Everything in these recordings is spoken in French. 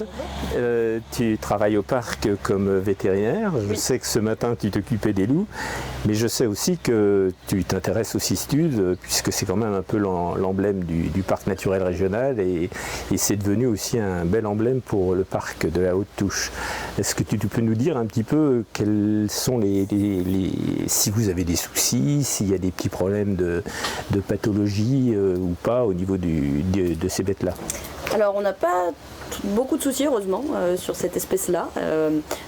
Louise, tu travailles au parc comme vétérinaire. Je sais que ce matin tu t'occupais des loups, mais je sais aussi que tu t'intéresses aux cistudes, puisque c'est quand même un peu l'emblème du parc naturel régional, et c'est devenu aussi un bel emblème pour le parc de la Haute-Touche. Est-ce que tu peux nous dire un petit peu quels sont si vous avez des soucis, s'il y a des petits problèmes de pathologie ou pas au niveau de ces bêtes-là? Alors on n'a pas beaucoup de soucis heureusement sur cette espèce-là.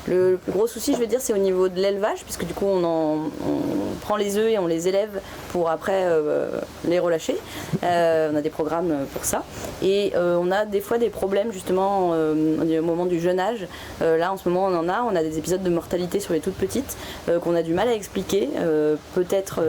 Le plus gros souci, je veux dire, c'est au niveau de l'élevage, puisque du coup on prend les œufs et on les élève pour après les relâcher. On a des programmes pour ça. Et on a des fois des problèmes justement au moment du jeune âge. Là en ce moment on a des épisodes de mortalité sur les toutes petites qu'on a du mal à expliquer, peut-être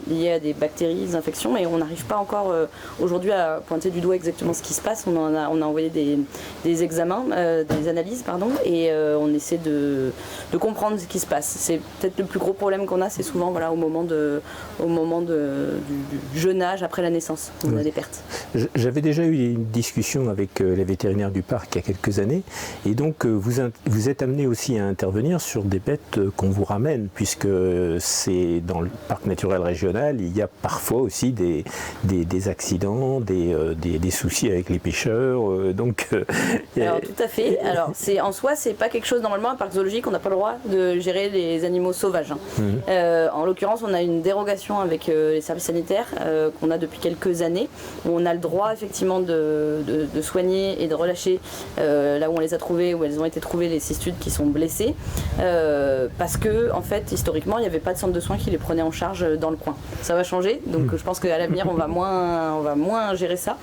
liés à des bactéries, des infections, mais on n'arrive pas encore aujourd'hui à pointer du doigt exactement ce qui se passe. On a envoyé des examens, des analyses, pardon, et on essaie de comprendre ce qui se passe. C'est peut-être le plus gros problème qu'on a, c'est souvent voilà, au moment du jeune âge, après la naissance, on a des pertes. J'avais déjà eu une discussion avec les vétérinaires du parc il y a quelques années, et donc vous êtes amené aussi à intervenir sur des bêtes qu'on vous ramène, puisque c'est dans le parc naturel régional, il y a parfois aussi des accidents, des soucis avec les pêcheurs, Alors tout à fait. Alors en soi c'est pas quelque chose, normalement un parc zoologique on n'a pas le droit de gérer les animaux sauvages. En l'occurrence on a une dérogation avec les services sanitaires qu'on a depuis quelques années, où on a le droit effectivement de soigner et de relâcher là où on les a trouvés, où elles ont été trouvées, les cistudes qui sont blessées, parce que en fait historiquement il n'y avait pas de centre de soins qui les prenait en charge dans le coin. Ça va changer, donc je pense qu'à l'avenir on va moins gérer ça,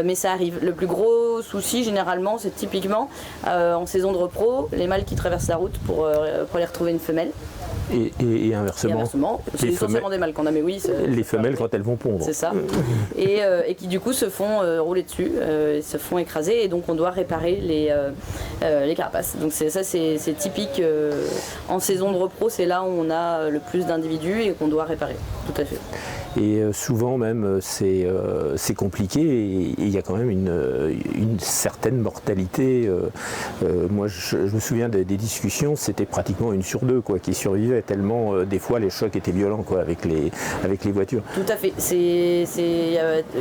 mais ça arrive. Le plus gros souci généralement c'est typiquement en saison de repos, les mâles qui traversent la route pour aller retrouver une femelle. Et inversement, c'est essentiellement des mâles qu'on a, mais oui. Les femelles quand elles vont pondre. C'est ça. Et qui du coup se font rouler dessus, se font écraser, et donc on doit réparer les carapaces. Donc c'est typique en saison de repos, c'est là où on a le plus d'individus et qu'on doit réparer. Tout à fait. Et souvent même c'est compliqué, et il y a quand même une certaine mortalité. Moi je me souviens des discussions, c'était pratiquement 1 sur 2 qui survivait, tellement des fois les chocs étaient violents avec les voitures. Tout à fait, c'est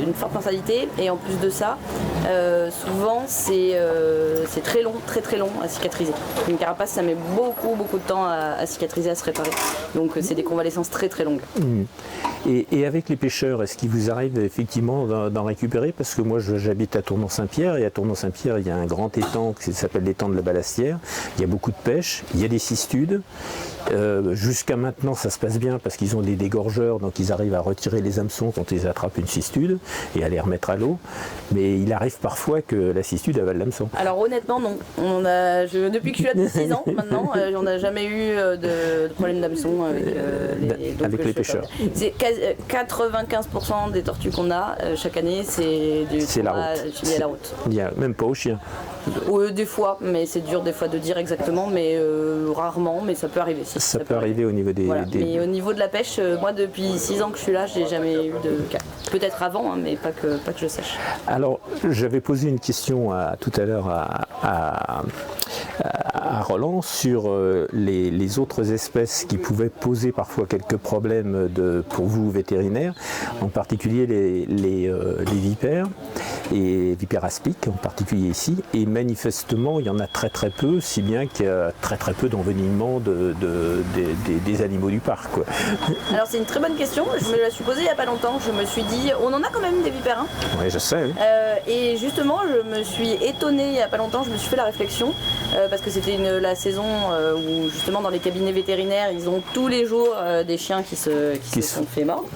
une forte mortalité, et en plus de ça, souvent c'est très long, très long à cicatriser. Une carapace ça met beaucoup de temps à cicatriser, à se réparer. Donc c'est des convalescences très longues. Et avec les pêcheurs, est-ce qu'il vous arrive effectivement d'en récupérer? Parce que moi j'habite à Tournon-Saint-Pierre, et à Tournon-Saint-Pierre il y a un grand étang qui s'appelle l'étang de la Balastière. Il y a beaucoup de pêche, il y a des cistudes. Jusqu'à maintenant ça se passe bien parce qu'ils ont des dégorgeurs, donc ils arrivent à retirer les hameçons quand ils attrapent une cistude et à les remettre à l'eau, mais il arrive parfois que la cistude avale l'hameçon. Alors honnêtement non, depuis que je suis là depuis 6 ans maintenant, on n'a jamais eu de problème d'hameçon avec les pêcheurs. C'est 95% des tortues qu'on a chaque année, c'est la route. Lié à la route. Il n'y a même pas aux chiens. Des fois, mais c'est dur des fois de dire exactement, mais rarement, mais ça peut arriver. Ça peut arriver au niveau des... Mais au niveau de la pêche, moi depuis 6 ans que je suis là, j'ai jamais eu de cas. Peut-être avant, mais pas que je sache. Alors, j'avais posé une question tout à l'heure à Roland sur les autres espèces qui pouvaient poser parfois quelques problèmes pour vous vétérinaires, en particulier les vipères, et vipères aspics en particulier ici, et manifestement il y en a très peu, si bien qu'il y a très peu d'envenimement des animaux du parc. Alors c'est une très bonne question, je me la suis posée il n'y a pas longtemps, je me suis dit, on en a quand même des vipères, hein. Oui, je sais. Oui. Et justement je me suis étonnée il n'y a pas longtemps, je me suis fait la réflexion, parce que c'était la saison où justement dans les cabinets vétérinaires ils ont tous les jours des chiens qui se sont fait mordre,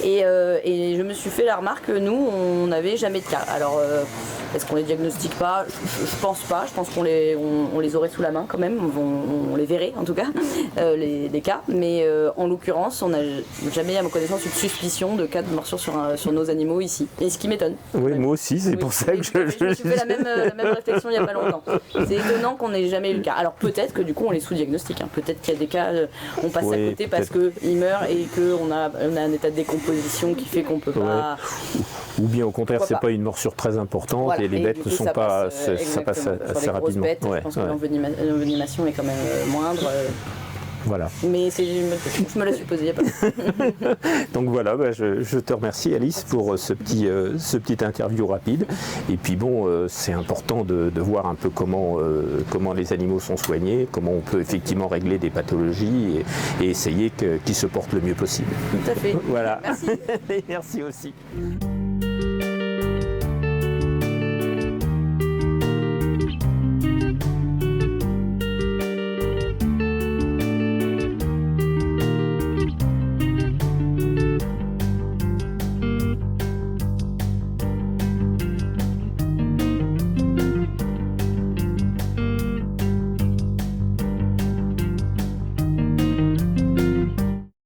et je me suis fait la remarque que nous on n'avait jamais de cas. Alors est-ce qu'on les diagnostique pas? Je pense pas, je pense qu'on les aurait sous la main quand même, on les verrait en tout cas, les cas, mais en l'occurrence on n'a jamais à ma connaissance une suspicion de cas de morsure sur nos animaux ici, et ce qui m'étonne. Oui, moi aussi, c'est pour ça que je me suis fait la même réflexion il n'y a pas longtemps. C'est étonnant qu'on n'ait jamais eu le cas. Alors peut-être que du coup on les sous-diagnostique, hein. Peut-être qu'il y a des cas, on passe à côté parce qu'ils meurent et qu'on a un état de décomposition prédisposition qui fait qu'on peut pas. Ou bien au contraire, c'est pas. pas une morsure très importante Voilà. et les bêtes ne sont pas. Ça passe assez sur les grosses rapidement. bêtes, je pense que l'envenimation est quand même moindre. Voilà. Mais je me la suis posée il n'y a pas. Donc voilà, je te remercie Alice pour ce petit interview rapide. Et puis bon, c'est important de voir un peu comment les animaux sont soignés, comment on peut effectivement régler des pathologies et essayer qu'ils se portent le mieux possible. Tout à fait. Voilà. Merci. Merci aussi.